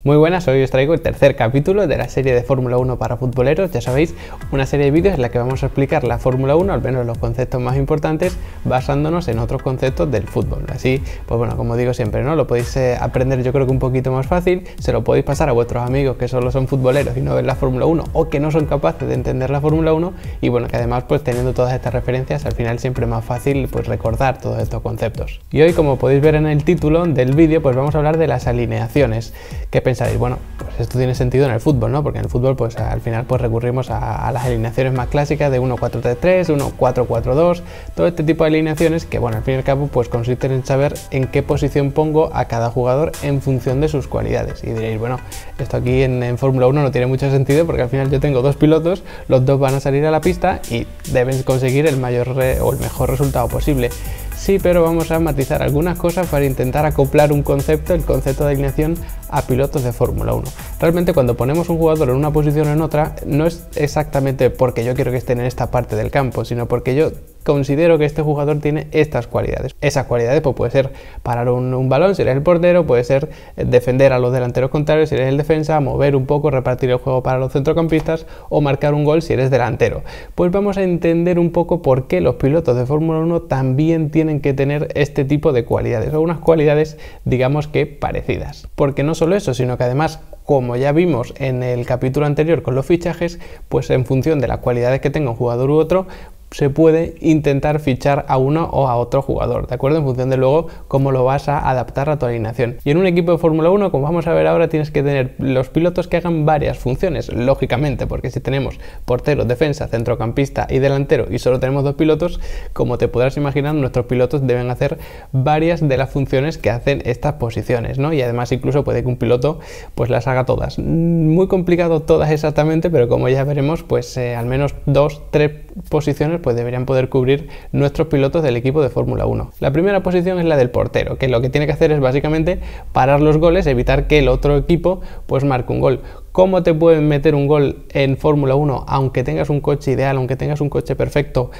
Muy buenas, hoy os traigo el tercer capítulo de la serie de Fórmula 1 para futboleros. Ya sabéis, una serie de vídeos en la que vamos a explicar la Fórmula 1, al menos los conceptos más importantes, basándonos en otros conceptos del fútbol. Así, pues bueno, como digo siempre, ¿no? Lo podéis aprender yo creo que un poquito más fácil, se lo podéis pasar a vuestros amigos que solo son futboleros y no ven la Fórmula 1 o que no son capaces de entender la Fórmula 1 y bueno, que además pues teniendo todas estas referencias al final siempre es más fácil pues recordar todos estos conceptos. Y hoy, como podéis ver en el título del vídeo, pues vamos a hablar de las alineaciones. ¿Qué pensáis? Bueno, pues esto tiene sentido en el fútbol, ¿no? Porque en el fútbol pues al final pues recurrimos a las alineaciones más clásicas de 1-4-3-3, 1-4-4-2, todo este tipo de alineaciones que bueno, al fin y al cabo pues consisten en saber en qué posición pongo a cada jugador en función de sus cualidades. Y diréis, bueno, esto aquí en Fórmula 1 no tiene mucho sentido porque al final yo tengo dos pilotos, los dos van a salir a la pista y deben conseguir el mayor o el mejor resultado posible. Sí, pero vamos a matizar algunas cosas para intentar acoplar un concepto, el concepto de alineación, a pilotos de Fórmula 1. Realmente cuando ponemos un jugador en una posición o en otra, no es exactamente porque yo quiero que estén en esta parte del campo, sino porque yo considero que este jugador tiene estas cualidades. Esas cualidades pues puede ser parar un balón si eres el portero, puede ser defender a los delanteros contrarios si eres el defensa, mover un poco, repartir el juego para los centrocampistas o marcar un gol si eres delantero. Pues vamos a entender un poco por qué los pilotos de Fórmula 1 también tienen que tener este tipo de cualidades, o unas cualidades digamos que parecidas. Porque no solo eso, sino que además, como ya vimos en el capítulo anterior con los fichajes, pues en función de las cualidades que tenga un jugador u otro, se puede intentar fichar a uno o a otro jugador, ¿de acuerdo? En función de luego cómo lo vas a adaptar a tu alineación. Y en un equipo de Fórmula 1, como vamos a ver ahora, tienes que tener los pilotos que hagan varias funciones, lógicamente, porque si tenemos portero, defensa, centrocampista y delantero y solo tenemos dos pilotos, como te podrás imaginar, nuestros pilotos deben hacer varias de las funciones que hacen estas posiciones, ¿no? Y además incluso puede que un piloto pues las haga todas. Muy complicado todas exactamente, pero como ya veremos, pues al menos 2-3 posiciones pues deberían poder cubrir nuestros pilotos del equipo de Fórmula 1. La primera posición es la del portero, que lo que tiene que hacer es básicamente parar los goles, evitar que el otro equipo pues marque un gol. ¿Cómo te pueden meter un gol en Fórmula 1 aunque tengas un coche ideal, aunque tengas un coche perfecto,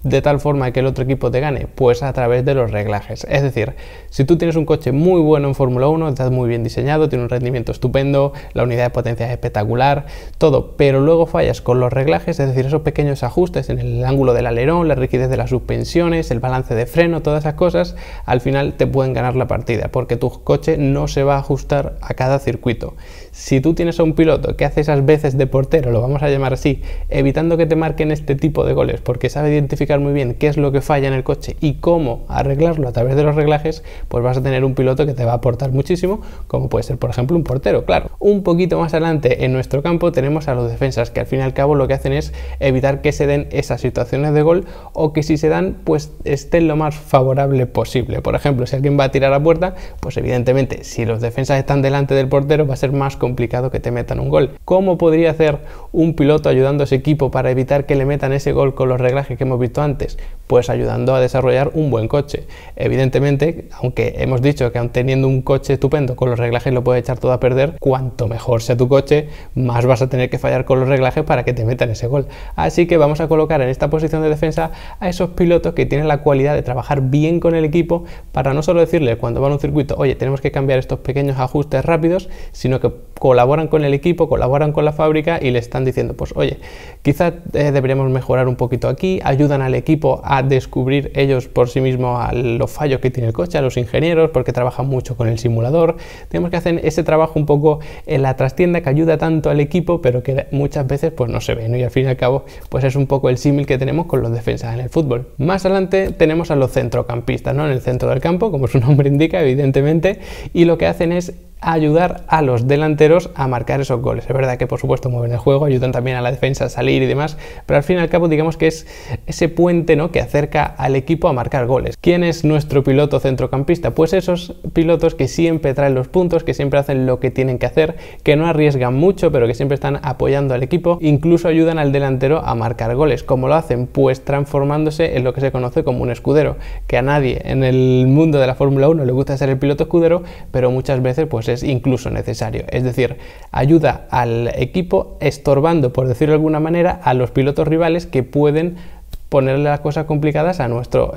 de tal forma que el otro equipo te gane? Pues a través de los reglajes. Es decir, si tú tienes un coche muy bueno en Fórmula 1, está muy bien diseñado, tiene un rendimiento estupendo, la unidad de potencia es espectacular, todo, pero luego fallas con los reglajes, es decir, esos pequeños ajustes en el ángulo del alerón, la rigidez de las suspensiones, el balance de freno, todas esas cosas, al final te pueden ganar la partida, porque tu coche no se va a ajustar a cada circuito. Si tú tienes a un piloto que hace esas veces de portero, lo vamos a llamar así, evitando que te marquen este tipo de goles, porque sabe identificar muy bien qué es lo que falla en el coche y cómo arreglarlo a través de los reglajes, pues vas a tener un piloto que te va a aportar muchísimo, como puede ser por ejemplo un portero. Claro, un poquito más adelante en nuestro campo tenemos a los defensas, que al fin y al cabo lo que hacen es evitar que se den esas situaciones de gol, o que si se dan pues estén lo más favorable posible. Por ejemplo, si alguien va a tirar a puerta, pues evidentemente si los defensas están delante del portero va a ser más complicado que te metan un gol. ¿Cómo podría hacer un piloto ayudando a ese equipo para evitar que le metan ese gol con los reglajes que hemos visto antes? Pues ayudando a desarrollar un buen coche. Evidentemente, aunque hemos dicho que aun teniendo un coche estupendo con los reglajes lo puedes echar todo a perder, cuanto mejor sea tu coche, más vas a tener que fallar con los reglajes para que te metan ese gol. Así que vamos a colocar en esta posición de defensa a esos pilotos que tienen la cualidad de trabajar bien con el equipo, para no solo decirle cuando van a un circuito, oye, tenemos que cambiar estos pequeños ajustes rápidos, sino que colaboran con el equipo, colaboran con la fábrica y le están diciendo, pues oye, quizás deberíamos mejorar un poquito aquí, ayudan al equipo a descubrir ellos por sí mismos a los fallos que tiene el coche, a los ingenieros, porque trabajan mucho con el simulador. Tenemos que hacer ese trabajo un poco en la trastienda que ayuda tanto al equipo, pero que muchas veces pues no se ve, ¿no? Y al fin y al cabo pues es un poco el símil que tenemos con los defensas en el fútbol. Más adelante tenemos a los centrocampistas, ¿no? En el centro del campo, como su nombre indica, evidentemente, y lo que hacen es ayudar a los delanteros a marcar esos goles. Es verdad que por supuesto mueven el juego, ayudan también a la defensa a salir y demás, pero al fin y al cabo digamos que es ese puente, ¿no?, que acerca al equipo a marcar goles. ¿Quién es nuestro piloto centrocampista? Pues esos pilotos que siempre traen los puntos, que siempre hacen lo que tienen que hacer, que no arriesgan mucho, pero que siempre están apoyando al equipo, incluso ayudan al delantero a marcar goles. ¿Cómo lo hacen? Pues transformándose en lo que se conoce como un escudero, que a nadie en el mundo de la Fórmula 1 le gusta ser el piloto escudero, pero muchas veces pues es incluso necesario. Es decir, ayuda al equipo estorbando, por decirlo de alguna manera, a los pilotos rivales que pueden ponerle las cosas complicadas a nuestro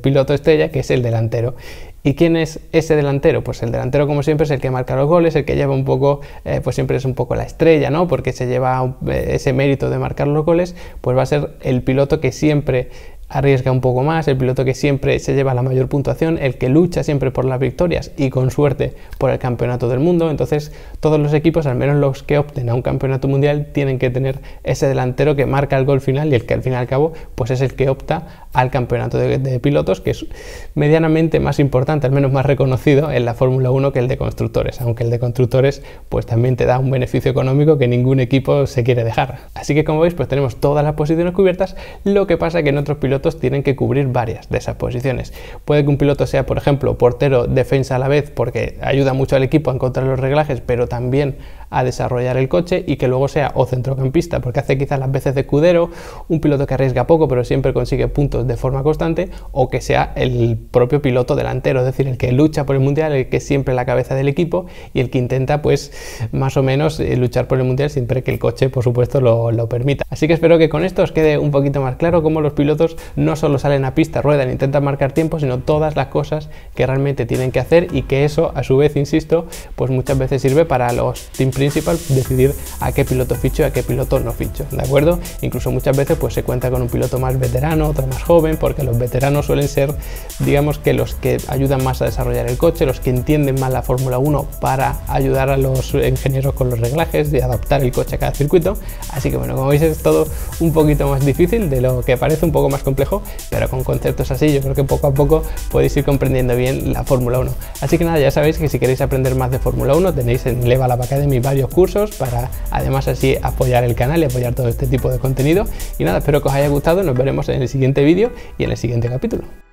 piloto estrella, que es el delantero. ¿Y quién es ese delantero? Pues el delantero, como siempre, es el que marca los goles, el que lleva un poco, pues siempre es un poco la estrella, ¿no? Porque se lleva ese mérito de marcar los goles, pues va a ser el piloto que siempre arriesga un poco más, el piloto que siempre se lleva la mayor puntuación, el que lucha siempre por las victorias y con suerte por el campeonato del mundo. Entonces todos los equipos, al menos los que opten a un campeonato mundial, tienen que tener ese delantero que marca el gol final y el que al fin y al cabo pues es el que opta al campeonato de pilotos, que es medianamente más importante, al menos más reconocido en la Fórmula 1 que el de constructores, aunque el de constructores pues también te da un beneficio económico que ningún equipo se quiere dejar. Así que, como veis, pues tenemos todas las posiciones cubiertas. Lo que pasa es que en otros pilotos tienen que cubrir varias de esas posiciones. Puede que un piloto sea, por ejemplo, portero, defensa a la vez, porque ayuda mucho al equipo a encontrar los reglajes, pero también a desarrollar el coche, y que luego sea o centrocampista, porque hace quizás las veces de escudero, un piloto que arriesga poco pero siempre consigue puntos de forma constante, o que sea el propio piloto delantero, es decir, el que lucha por el mundial, el que es siempre la cabeza del equipo y el que intenta pues más o menos luchar por el mundial siempre que el coche, por supuesto, lo permita. Así que espero que con esto os quede un poquito más claro cómo los pilotos no solo salen a pista, ruedan, intentan marcar tiempo, sino todas las cosas que realmente tienen que hacer, y que eso, a su vez, insisto, pues muchas veces sirve para los team principal decidir a qué piloto ficho y a qué piloto no ficho, ¿de acuerdo? Incluso muchas veces pues se cuenta con un piloto más veterano, otro más joven, porque los veteranos suelen ser, digamos, que los que ayudan más a desarrollar el coche, los que entienden más la Fórmula 1 para ayudar a los ingenieros con los reglajes, de adaptar el coche a cada circuito. Así que bueno, como veis, es todo un poquito más difícil de lo que parece, un poco más complejo, pero con conceptos así yo creo que poco a poco podéis ir comprendiendo bien la Fórmula 1. Así que nada, ya sabéis que si queréis aprender más de Fórmula 1 tenéis en Level Up Academy varios cursos para además así apoyar el canal y apoyar todo este tipo de contenido. Y nada, espero que os haya gustado, nos veremos en el siguiente vídeo y en el siguiente capítulo.